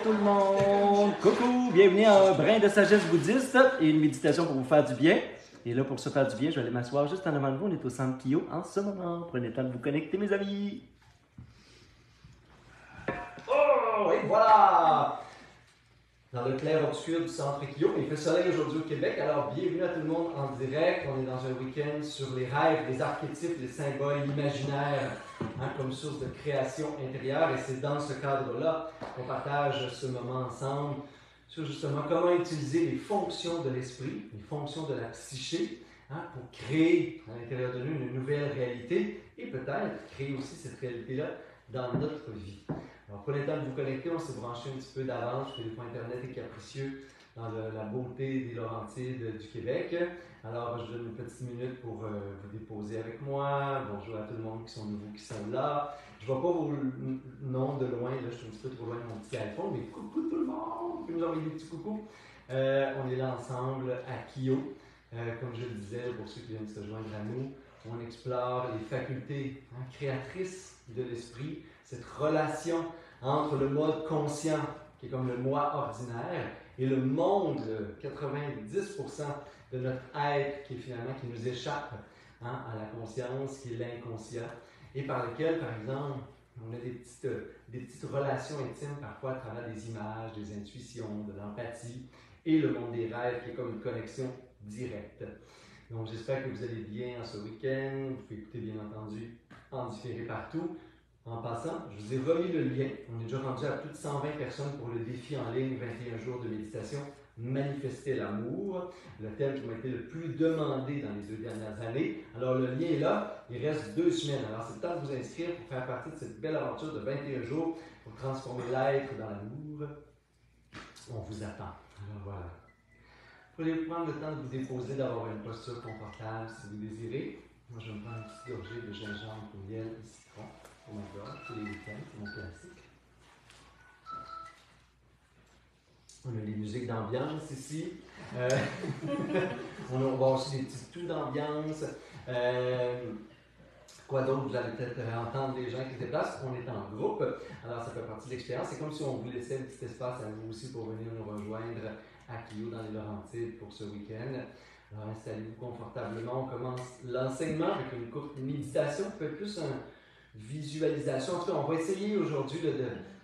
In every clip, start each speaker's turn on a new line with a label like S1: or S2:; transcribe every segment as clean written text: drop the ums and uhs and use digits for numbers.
S1: tout le monde! Coucou! Bienvenue à un brin de sagesse bouddhiste et une méditation pour vous faire du bien. Et là, pour se faire du bien, je vais aller m'asseoir juste en avant de vous. On est au centre Kyo en ce moment. Prenez le temps de vous connecter, mes amis. Oh, et voilà! Dans le clair-obscur du centre Kyo. Il fait soleil aujourd'hui au Québec, alors bienvenue à tout le monde en direct. On est dans un week-end sur les rêves, les archétypes, les symboles, l'imaginaire, comme source de création intérieure. Et c'est dans ce cadre-là qu'on partage ce moment ensemble sur justement comment utiliser les fonctions de l'esprit, les fonctions de la psyché, pour créer à l'intérieur de nous une nouvelle réalité et peut-être créer aussi cette réalité-là dans notre vie. Alors, prenez le temps de vous connecter, on s'est branché un petit peu d'avance, parce que le point Internet est capricieux dans la beauté des Laurentides du Québec. Alors, je donne une petite minute pour vous déposer avec moi. Bonjour à tout le monde qui sont nouveaux, qui sont là. Je ne vois pas vos noms de loin, là, je suis un petit peu trop loin de mon petit iPhone, mais coucou tout le monde! Vous pouvez nous envoyer des petits coucous. On est là ensemble à Kyo. Comme je le disais, pour ceux qui viennent se joindre à nous, on explore les facultés créatrices de l'esprit, cette relation entre le mode conscient, qui est comme le moi ordinaire, et le monde, 90% de notre être qui est finalement qui nous échappe à la conscience, qui est l'inconscient, et par lequel, par exemple, on a des petites relations intimes parfois à travers des images, des intuitions, de l'empathie, et le monde des rêves qui est comme une connexion directe. Donc j'espère que vous allez bien en ce week-end. Vous pouvez écouter bien entendu en différé partout. En passant, je vous ai remis le lien. On est déjà rendu à plus de 120 personnes pour le défi en ligne 21 jours de méditation Manifester l'amour, le thème qui m'a été le plus demandé dans les 2 dernières années. Alors le lien est là, il reste 2 semaines. Alors c'est le temps de vous inscrire pour faire partie de cette belle aventure de 21 jours pour transformer l'être dans l'amour. On vous attend. Alors voilà. Vous pouvez prendre le temps de vous déposer, d'avoir une posture confortable si vous désirez. Moi je vais me prendre une petite gorgée de gingembre, miel et citron. Oh my god, tous les week-ends, c'est mon classique. On a les musiques d'ambiance ici. On va avoir aussi des petits tours d'ambiance. Quoi d'autre? Vous allez peut-être entendre des gens qui se déplacent. On est en groupe, alors ça fait partie de l'expérience. C'est comme si on vous laissait un petit espace à vous aussi pour venir nous rejoindre à Kyo dans les Laurentides pour ce week-end. Alors installez-vous confortablement. On commence l'enseignement avec une courte méditation, peut-être plus une visualisation. En tout cas, on va essayer aujourd'hui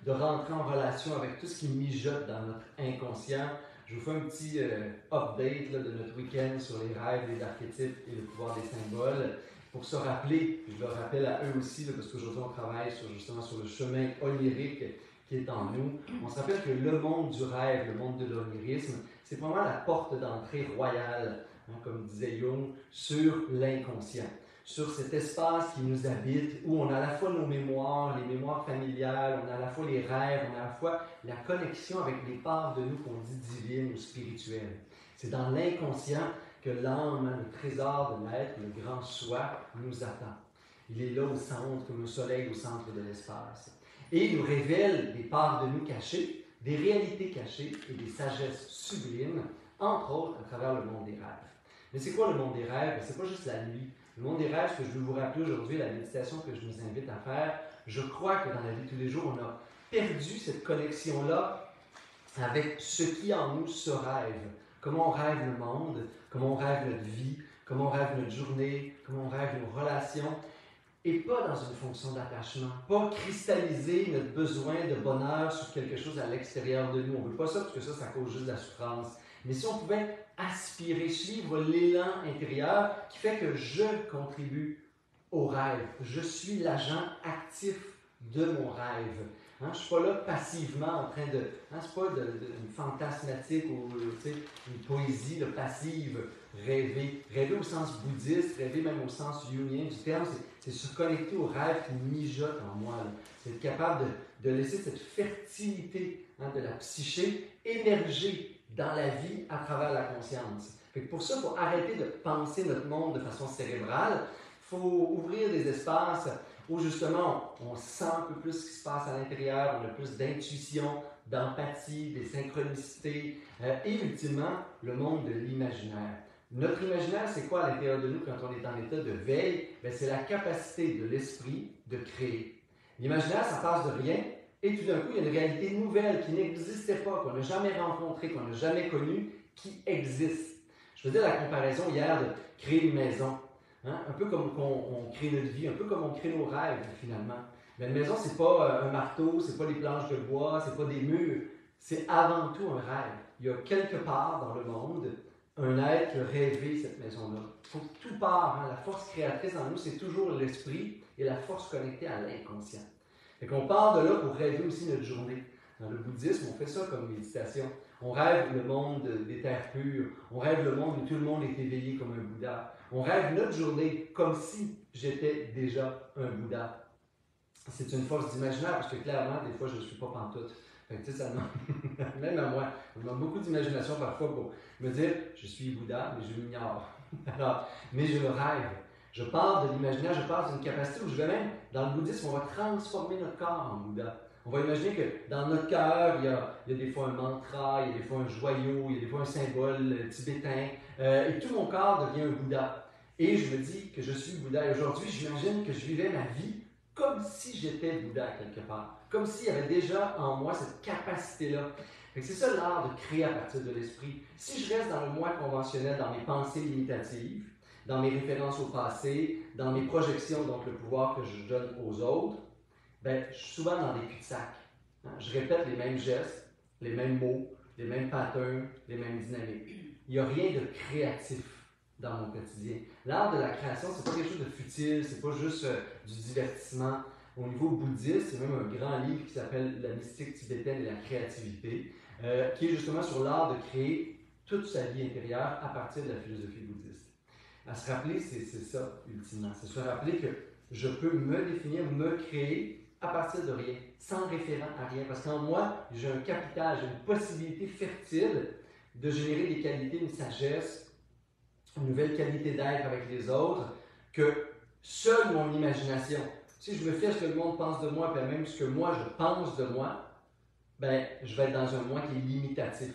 S1: de rentrer en relation avec tout ce qui mijote dans notre inconscient. Je vous fais un petit update de notre week-end sur les rêves, les archétypes et le pouvoir des symboles. Pour se rappeler, je le rappelle à eux aussi, parce qu'aujourd'hui on travaille justement sur le chemin onirique qui est en nous. On se rappelle que le monde du rêve, le monde de l'onirisme, c'est vraiment la porte d'entrée royale, comme disait Jung, sur l'inconscient, sur cet espace qui nous habite, où on a à la fois nos mémoires, les mémoires familiales, on a à la fois les rêves, on a à la fois la connexion avec les parts de nous qu'on dit divines ou spirituelles. C'est dans l'inconscient que l'âme, le trésor de l'être, le grand soi, nous attend. Il est là au centre, comme le soleil au centre de l'espace. Et il nous révèle des parts de nous cachées, des réalités cachées et des sagesses sublimes, entre autres à travers le monde des rêves. Mais c'est quoi le monde des rêves? C'est pas juste la nuit. Le monde des rêves, ce que je veux vous rappeler aujourd'hui, la méditation que je nous invite à faire, je crois que dans la vie de tous les jours, on a perdu cette connexion-là avec ce qui en nous se rêve. Comment on rêve le monde, comment on rêve notre vie, comment on rêve notre journée, comment on rêve nos relations, et pas dans une fonction d'attachement, pas cristalliser notre besoin de bonheur sur quelque chose à l'extérieur de nous. On ne veut pas ça parce que ça cause juste de la souffrance. Mais si on pouvait aspirer, suivre l'élan intérieur qui fait que je contribue au rêve, je suis l'agent actif de mon rêve. Je ne suis pas là passivement en train de... c'est pas une fantasmatique ou une poésie passive, rêver. Rêver au sens bouddhiste, rêver même au sens jungien du terme, c'est se connecter au rêve qui mijote en moi. C'est être capable de laisser cette fertilité de la psyché émerger dans la vie à travers la conscience. Fait que pour ça, il faut arrêter de penser notre monde de façon cérébrale. Il faut ouvrir des espaces où justement on sent un peu plus ce qui se passe à l'intérieur, on a plus d'intuition, d'empathie, des synchronicités et ultimement le monde de l'imaginaire. Notre imaginaire, c'est quoi à l'intérieur de nous quand on est en état de veille? C'est la capacité de l'esprit de créer. L'imaginaire, ça passe de rien Et tout d'un coup, il y a une réalité nouvelle qui n'existait pas, qu'on n'a jamais rencontrée, qu'on n'a jamais connue, qui existe. Je faisais la comparaison hier de créer une maison. Hein? Un peu comme on crée notre vie, un peu comme on crée nos rêves, finalement. Mais une maison, c'est pas un marteau, c'est pas des planches de bois, c'est pas des murs. C'est avant tout un rêve. Il y a quelque part dans le monde un être qui a rêvé cette maison-là. Il faut que tout part. Hein? La force créatrice en nous, c'est toujours l'esprit et la force connectée à l'inconscient. Et qu'on part de là pour rêver aussi notre journée. Dans le bouddhisme, on fait ça comme méditation. On rêve le monde des terres pures. On rêve le monde où tout le monde est éveillé comme un Bouddha. On rêve notre journée comme si j'étais déjà un Bouddha. C'est une force d'imaginaire parce que clairement, des fois, je ne suis pas pantoute. Fait que, tu sais, ça demande, même à moi, ça demande beaucoup d'imagination parfois pour me dire je suis Bouddha, mais je m'ignore. Alors, mais je rêve. Je pars de l'imaginaire, je pars d'une capacité où je vais même, dans le bouddhisme, on va transformer notre corps en Bouddha. On va imaginer que dans notre cœur, il y a des fois un mantra, il y a des fois un joyau, il y a des fois un symbole tibétain, et tout mon corps devient un Bouddha. Et je me dis que je suis Bouddha. Et aujourd'hui, j'imagine que je vivais ma vie comme si j'étais Bouddha quelque part. Comme s'il y avait déjà en moi cette capacité-là. C'est ça l'art de créer à partir de l'esprit. Si je reste dans le moi conventionnel, dans mes pensées limitatives, dans mes références au passé, dans mes projections, donc le pouvoir que je donne aux autres, ben, je suis souvent dans des cul-de-sac. Hein? Je répète les mêmes gestes, les mêmes mots, les mêmes patterns, les mêmes dynamiques. Il n'y a rien de créatif dans mon quotidien. L'art de la création, c'est pas quelque chose de futile, c'est pas juste du divertissement. Au niveau bouddhiste, c'est même un grand livre qui s'appelle La mystique tibétaine et la créativité, qui est justement sur l'art de créer toute sa vie intérieure à partir de la philosophie bouddhiste. À se rappeler, c'est ça, ultimement. C'est se rappeler que je peux me définir, me créer à partir de rien, sans référent à rien. Parce qu'en moi, j'ai un capital, j'ai une possibilité fertile de générer des qualités, une sagesse, une nouvelle qualité d'être avec les autres, que seule mon imagination, si je me fie à ce que le monde pense de moi, puis même ce que moi je pense de moi, ben, je vais être dans un moi qui est limitatif.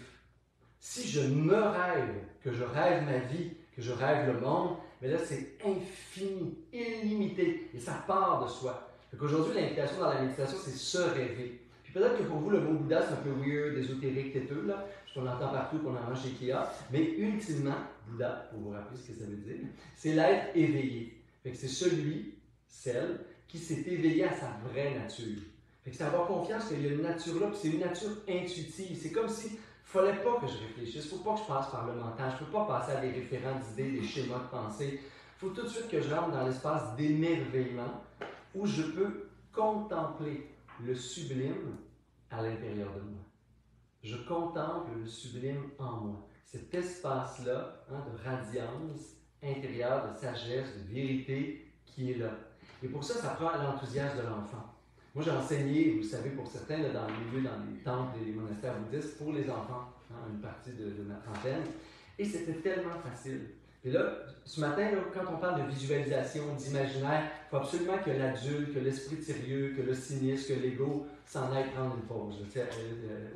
S1: Si je me rêve, que je rêve ma vie, que je rêve le monde, mais là, c'est infini, illimité, et ça part de soi. Donc aujourd'hui, l'invitation dans la méditation, c'est se rêver. Puis peut-être que pour vous, le mot Bouddha, c'est un peu weird, ésotérique, têteux, là, parce qu'on entend partout, qu'on en mange chez Ikea, mais ultimement, Bouddha, pour vous rappeler ce que ça veut dire, c'est l'être éveillé. Fait que c'est celui, celle, qui s'est éveillé à sa vraie nature. Fait que c'est avoir confiance qu'il y a une nature là, puis c'est une nature intuitive. C'est comme si il ne fallait pas que je réfléchisse, il ne faut pas que je passe par le mental, je ne peux pas passer à des référents d'idées, des schémas de pensée. Il faut tout de suite que je rentre dans l'espace d'émerveillement où je peux contempler le sublime à l'intérieur de moi. Je contemple le sublime en moi. Cet espace-là, hein, de radiance intérieure, de sagesse, de vérité qui est là. Et pour ça, ça prend l'enthousiasme de l'enfant. Moi, j'ai enseigné, vous le savez, pour certains, là, dans les milieux, dans les temples et les monastères bouddhistes, pour les enfants, hein, une partie de ma trentaine. Et c'était tellement facile. Et là, ce matin, là, quand on parle de visualisation, d'imaginaire, il faut absolument que l'adulte, que l'esprit sérieux, que le cynisme, que l'ego s'en aille prendre une pause.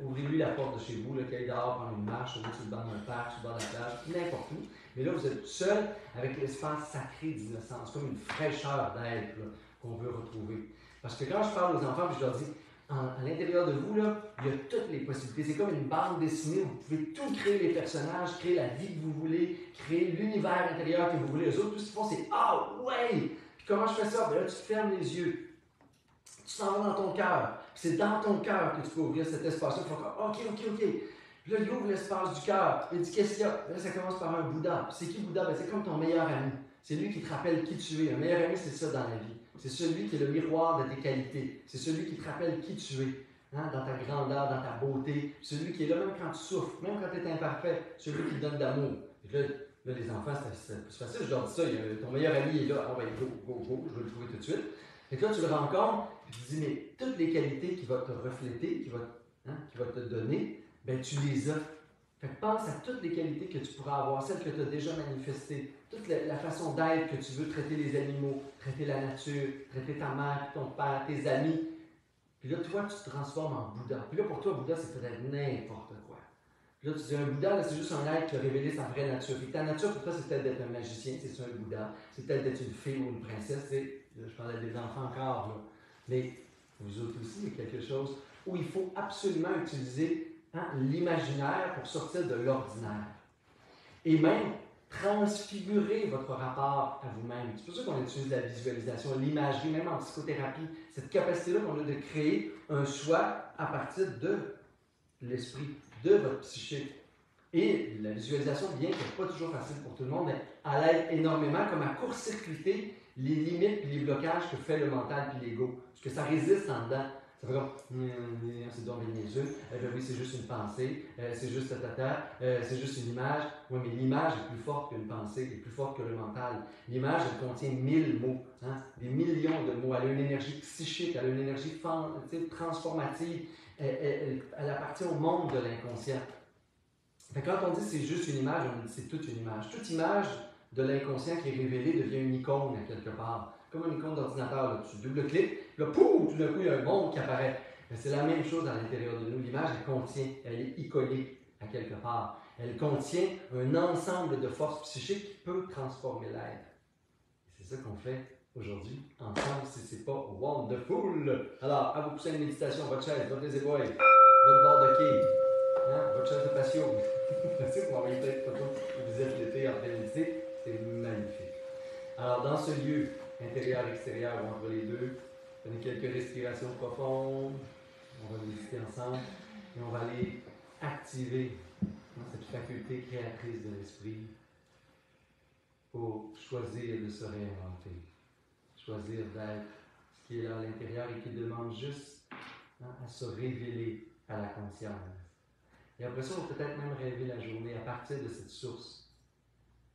S1: Ouvrez-lui la porte de chez vous, qu'il aille dehors prendre une marche, sur le banc d'un parc, sur le bord de la plage, n'importe où. Mais là, vous êtes seul avec l'espace sacré d'innocence, comme une fraîcheur d'être qu'on veut retrouver. Parce que quand je parle aux enfants, puis je leur dis, à l'intérieur de vous, là, il y a toutes les possibilités. C'est comme une bande dessinée où vous pouvez tout créer, les personnages, créer la vie que vous voulez, créer l'univers intérieur que vous voulez. Eux autres, tout ce qu'ils font, c'est « Ah, ouais! » Puis comment je fais ça? Bien là, tu fermes les yeux. Tu t'en vas dans ton cœur. Puis c'est dans ton cœur que tu peux ouvrir cet espace-là. Tu fais comme « OK. » Puis là, il ouvre l'espace du cœur. Il dit « Qu'est-ce qu'il y a? » Là, ça commence par un Bouddha. Puis c'est qui Bouddha? Ben, c'est comme ton meilleur ami. C'est lui qui te rappelle qui tu es. Un meilleur ami, c'est ça dans la vie. C'est celui qui est le miroir de tes qualités. C'est celui qui te rappelle qui tu es, hein, dans ta grandeur, dans ta beauté. Celui qui est là même quand tu souffres, même quand tu es imparfait. Celui qui te donne d'amour. Là, les enfants, c'est plus facile. Je leur dis ça. Ton meilleur ami est là. Ah, ben, go, je vais le trouver tout de suite. Et là, tu le rencontres, et tu te dis, mais toutes les qualités qu'il va te refléter, qu'il va te donner, ben, tu les as. Fait que pense à toutes les qualités que tu pourras avoir, celles que tu as déjà manifestées, toute la façon d'être que tu veux traiter les animaux, traiter la nature, traiter ta mère, ton père, tes amis. Puis là, toi, tu te transformes en Bouddha. Puis là, pour toi, Bouddha, c'est peut-être n'importe quoi. Puis là, tu dis, un Bouddha, là, c'est juste un être qui a révélé sa vraie nature. Puis ta nature, pour toi, c'est peut-être d'être un magicien, c'est ça, un Bouddha. C'est peut-être d'être une fée ou une princesse. Je parlais des enfants encore, là. Mais vous autres aussi, il y a quelque chose où il faut absolument utiliser l'imaginaire pour sortir de l'ordinaire. Et même transfigurer votre rapport à vous-même. C'est pour ça qu'on utilise la visualisation, l'imagerie, même en psychothérapie, cette capacité-là qu'on a de créer un soi à partir de l'esprit, de votre psyché. Et la visualisation, bien qu'elle n'est pas toujours facile pour tout le monde, mais elle aide énormément comme à court-circuiter les limites et les blocages que fait le mental et l'ego. Parce que ça résiste en dedans. Ça fait comme, c'est donc bien niaiseux, oui, c'est juste une pensée, c'est juste c'est juste une image. Oui, mais l'image est plus forte qu'une pensée, est plus forte que le mental. L'image, elle contient 1000 mots, des millions de mots. Elle a une énergie psychique, elle a une énergie transformative. Elle appartient au monde de l'inconscient. Fait que quand on dit c'est juste une image, on dit c'est toute une image. Toute image de l'inconscient qui est révélée devient une icône à quelque part. Comme une icône d'ordinateur. Tu double-cliques, là, pouf, tout d'un coup, il y a un monde qui apparaît. Mais c'est la même chose à l'intérieur de nous. L'image, elle contient, elle est iconique à quelque part. Elle contient un ensemble de forces psychiques qui peut transformer l'être. Et c'est ça qu'on fait aujourd'hui, ensemble, si c'est pas wonderful. Alors, à vos coussins de méditation, votre chaise, votre épaules, votre bord de quai, votre chaise de patio. Merci pour m'envoyer peut-être photo où vous êtes l'été en réalité. C'est magnifique. Alors, dans ce lieu, intérieur-extérieur ou entre les deux, prenez quelques respirations profondes. On va méditer ensemble et on va aller activer cette faculté créatrice de l'esprit pour choisir de se réinventer, choisir d'être ce qui est là à l'intérieur et qui demande juste à se révéler à la conscience. Et après ça, on va peut-être même rêver la journée à partir de cette source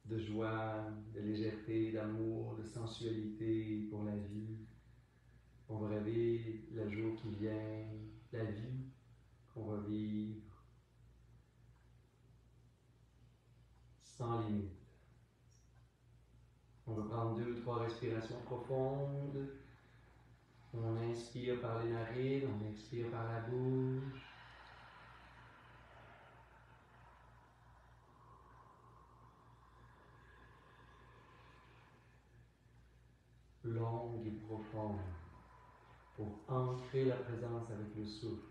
S1: de joie, de légèreté, d'amour, de sensualité pour la vie. On va rêver le jour qui vient, la vie qu'on va vivre sans limite. On va prendre 2 ou 3 respirations profondes. On inspire par les narines, on expire par la bouche. Longue et profonde pour ancrer la présence avec le souffle.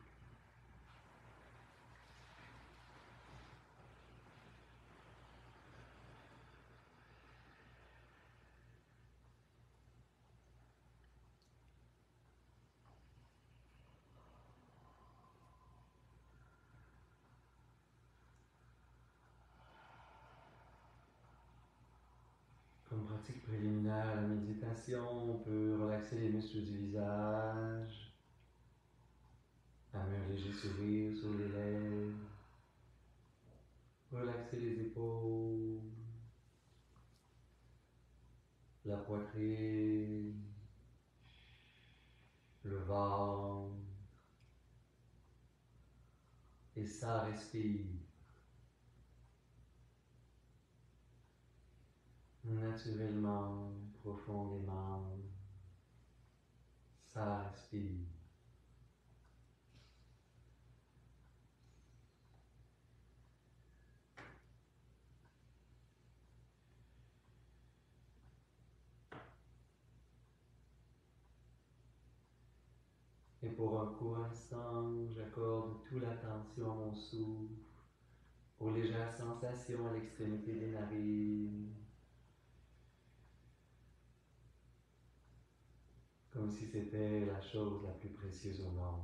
S1: Comme pratique préliminaire à la méditation, on peut relaxer les muscles du visage, amener un léger sourire sur les lèvres, relaxer les épaules, la poitrine, le ventre, et ça respire. Naturellement, profondément, ça respire. Et pour un court instant, j'accorde toute l'attention au souffle, aux légères sensations à l'extrémité des narines, comme si c'était la chose la plus précieuse au monde.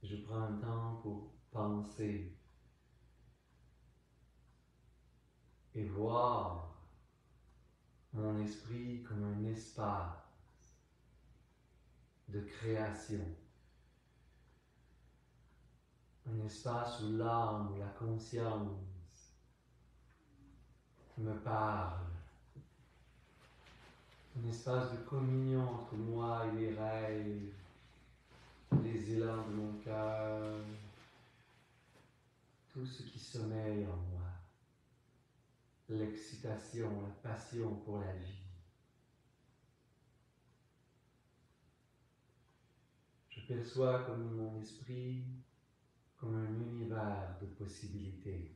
S1: Je prends un temps pour penser et voir mon esprit comme un espace de création. Un espace où l'âme, où la conscience me parle. Un espace de communion entre moi et les rêves, les élans de mon cœur, tout ce qui sommeille en moi, l'excitation, la passion pour la vie. Je perçois comme mon esprit comme un univers de possibilités.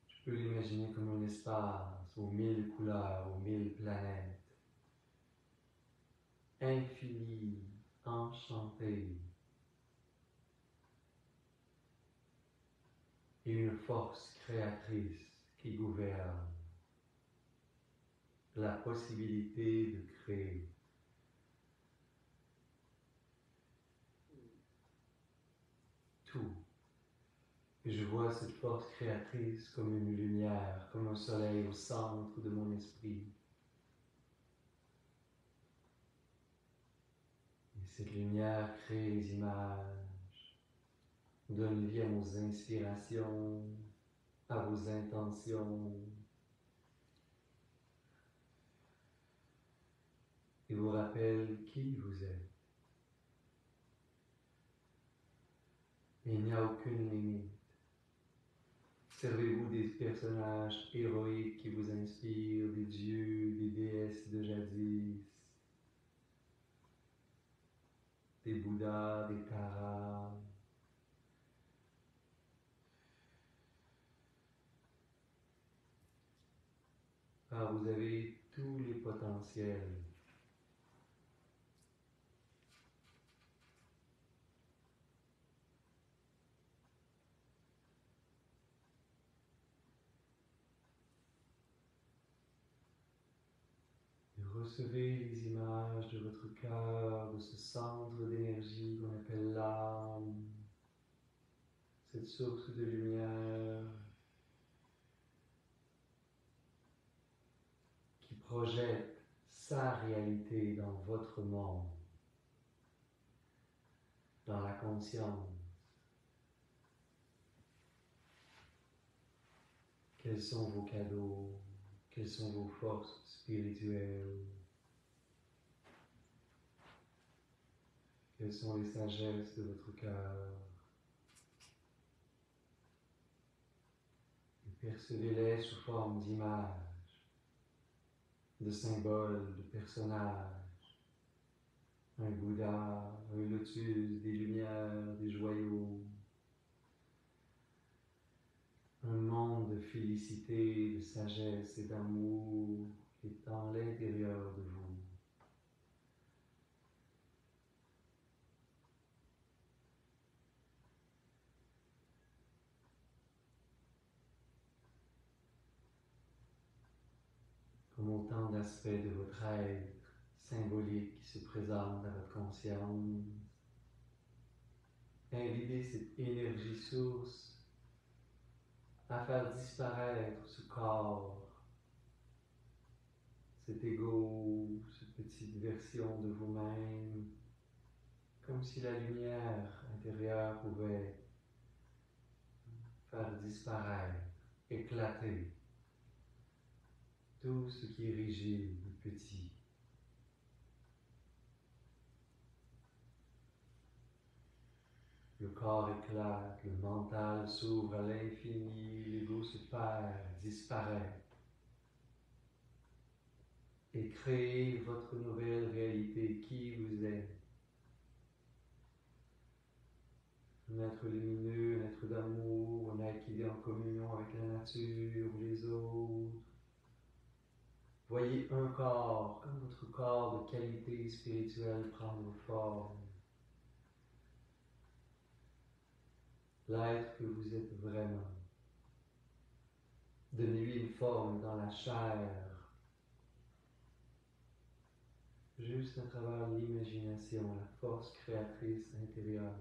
S1: Je peux l'imaginer comme un espace aux 1000 couleurs, aux 1000 planètes, infini, enchanté, et une force créatrice qui gouverne la possibilité de créer. Tout. Et je vois cette force créatrice comme une lumière, comme un soleil au centre de mon esprit. Et cette lumière crée les images, donne vie à vos inspirations, à vos intentions, et vous rappelle qui vous êtes. Et il n'y a aucune limite. Servez-vous des personnages héroïques qui vous inspirent, des dieux, des déesses de jadis, des Bouddhas, des Taras. Car vous avez tous les potentiels. Recevez les images de votre cœur, de ce centre d'énergie qu'on appelle l'âme, cette source de lumière qui projette sa réalité dans votre monde, dans la conscience. Quels sont vos cadeaux? Quelles sont vos forces spirituelles? Quelles sont les sagesses de votre cœur? Et percevez-les sous forme d'images, de symboles, de personnages. Un Bouddha, un lotus, des lumières, des joyaux. Un monde de félicité, de sagesse et d'amour qui est dans l'intérieur de vous. Comme autant d'aspects de votre être symbolique qui se présentent à votre conscience. Invitez cette énergie source à faire disparaître ce corps, cet ego, cette petite version de vous-même, comme si la lumière intérieure pouvait faire disparaître, éclater tout ce qui est rigide, petit. Le corps éclate, le mental s'ouvre à l'infini, l'ego se perd, disparaît. Et créez votre nouvelle réalité, qui vous êtes. Un être lumineux, un être d'amour, un être qui est en communion avec la nature, les autres. Voyez un corps, comme votre corps de qualité spirituelle prendre forme. L'être que vous êtes vraiment. Donnez-lui une forme dans la chair, juste à travers l'imagination, la force créatrice intérieure.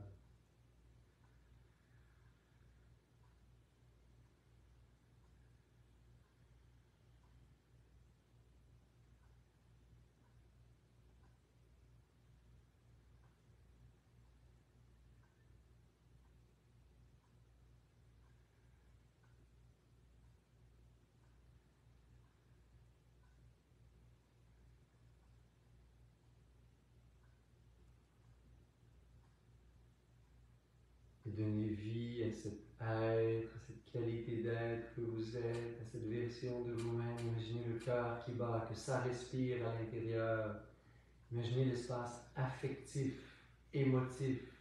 S1: Et donnez vie à cet être, à cette qualité d'être que vous êtes, à cette version de vous-même. Imaginez le cœur qui bat, que ça respire à l'intérieur. Imaginez l'espace affectif, émotif,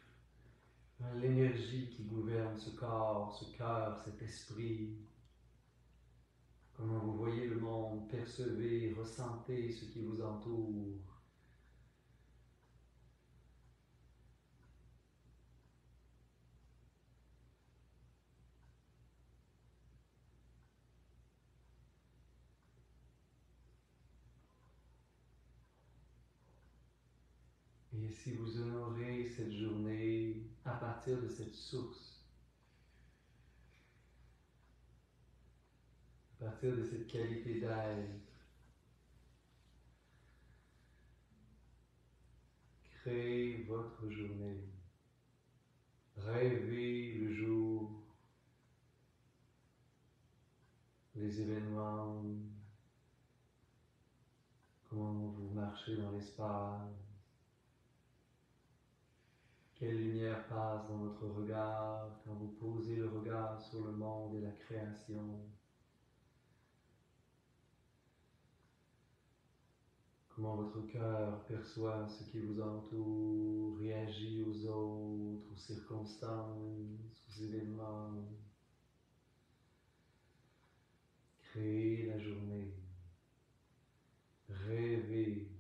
S1: l'énergie qui gouverne ce corps, ce cœur, cet esprit. Comment vous voyez le monde, percevez, ressentez ce qui vous entoure. Et si vous honorez cette journée à partir de cette source, à partir de cette qualité d'être, créez votre journée. Rêvez le jour, les événements, comment vous marchez dans l'espace, quelle lumière passe dans votre regard quand vous posez le regard sur le monde et la création. Comment votre cœur perçoit ce qui vous entoure, réagit aux autres, aux circonstances, aux événements. Créez la journée, rêvez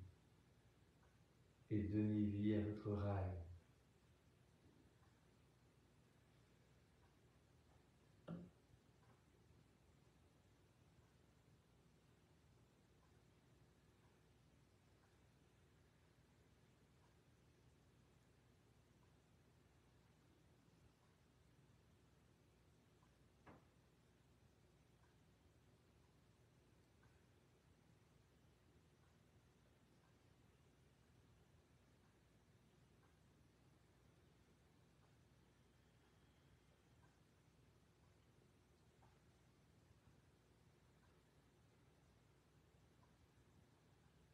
S1: et donnez vie à votre rêve.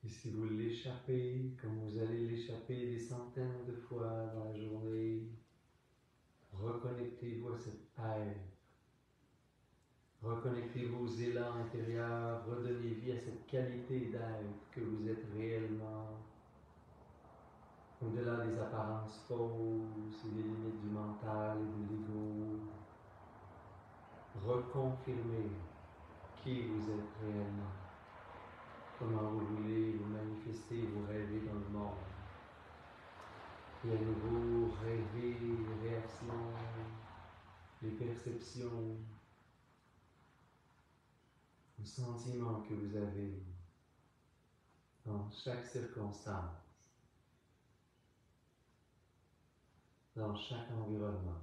S1: Et si vous l'échappez, comme vous allez l'échapper des centaines de fois dans la journée, reconnectez-vous à cet être. Reconnectez-vous aux élans intérieurs, redonnez vie à cette qualité d'être que vous êtes réellement, au-delà des apparences fausses et des limites du mental et de l'ego. Reconfirmez qui vous êtes réellement, comment vous voulez vous manifester, vous rêver dans le monde. Et à nouveau, rêvez les réactions, les perceptions, le sentiment que vous avez dans chaque circonstance, dans chaque environnement.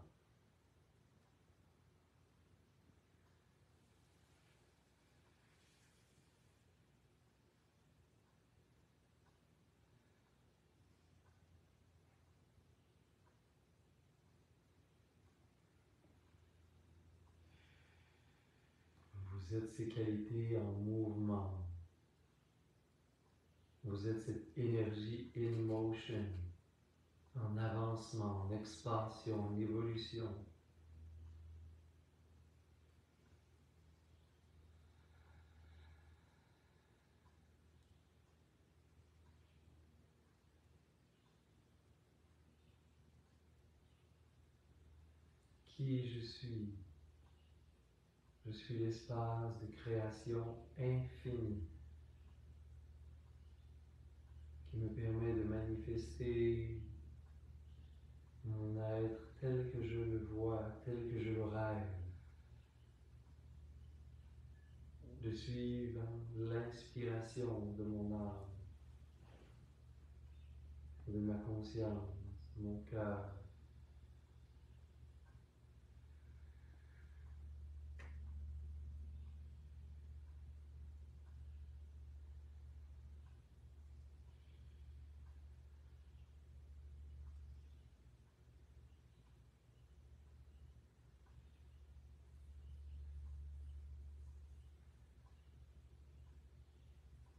S1: Vous êtes ces qualités en mouvement. Vous êtes cette énergie in motion, en avancement, en expansion, en évolution. Qui je suis? Je suis l'espace de création infinie qui me permet de manifester mon être tel que je le vois, tel que je le rêve, de suivre l'inspiration de mon âme, de ma conscience, de mon cœur.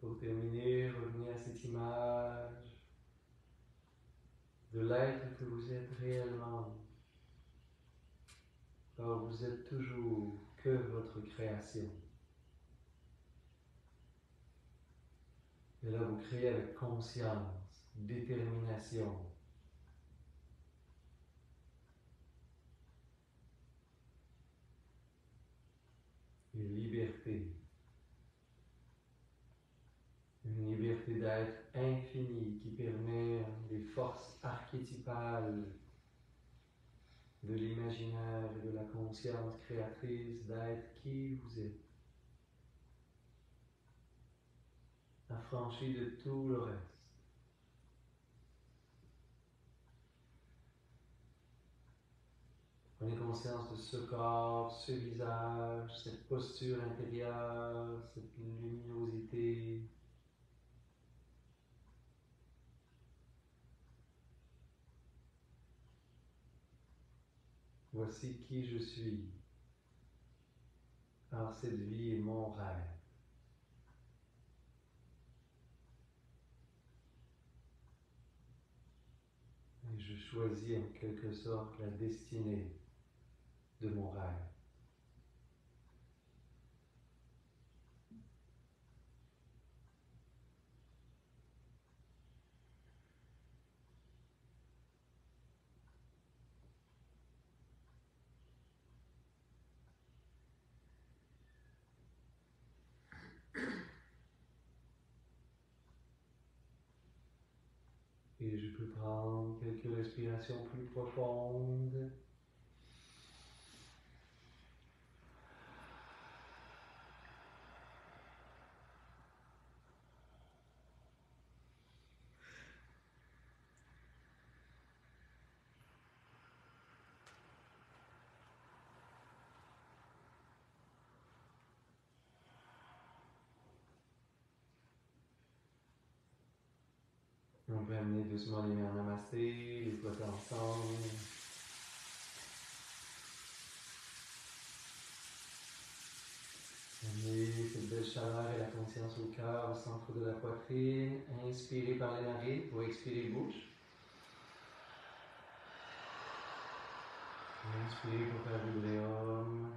S1: Pour terminer, revenez à cette image de l'être que vous êtes réellement. Car vous êtes toujours que votre création. Et là, vous créez avec conscience, détermination. et liberté. Une liberté d'être infinie qui permet des forces archétypales de l'imaginaire et de la conscience créatrice d'être qui vous êtes, affranchi de tout le reste. Prenez conscience de ce corps, ce visage, cette posture intérieure, cette luminosité. Voici qui je suis. Alors cette vie est mon rêve. Et je choisis en quelque sorte la destinée de mon rêve. Et je peux prendre quelques respirations plus profondes. On peut amener doucement les mains en namasté, les poignets ensemble. Amenez cette belle chaleur et la conscience au cœur, au centre de la poitrine. Inspirez par les narines pour expirer bouche. Inspirez pour faire vibrer Om.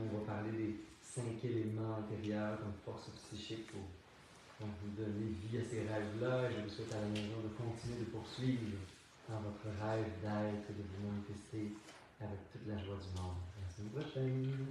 S1: On va parler des 5 éléments intérieurs comme force psychique pour vous donner vie à ces rêves-là. Je vous souhaite à la maison de continuer de poursuivre dans votre rêve d'être et de vous manifester avec toute la joie du monde. À la semaine prochaine!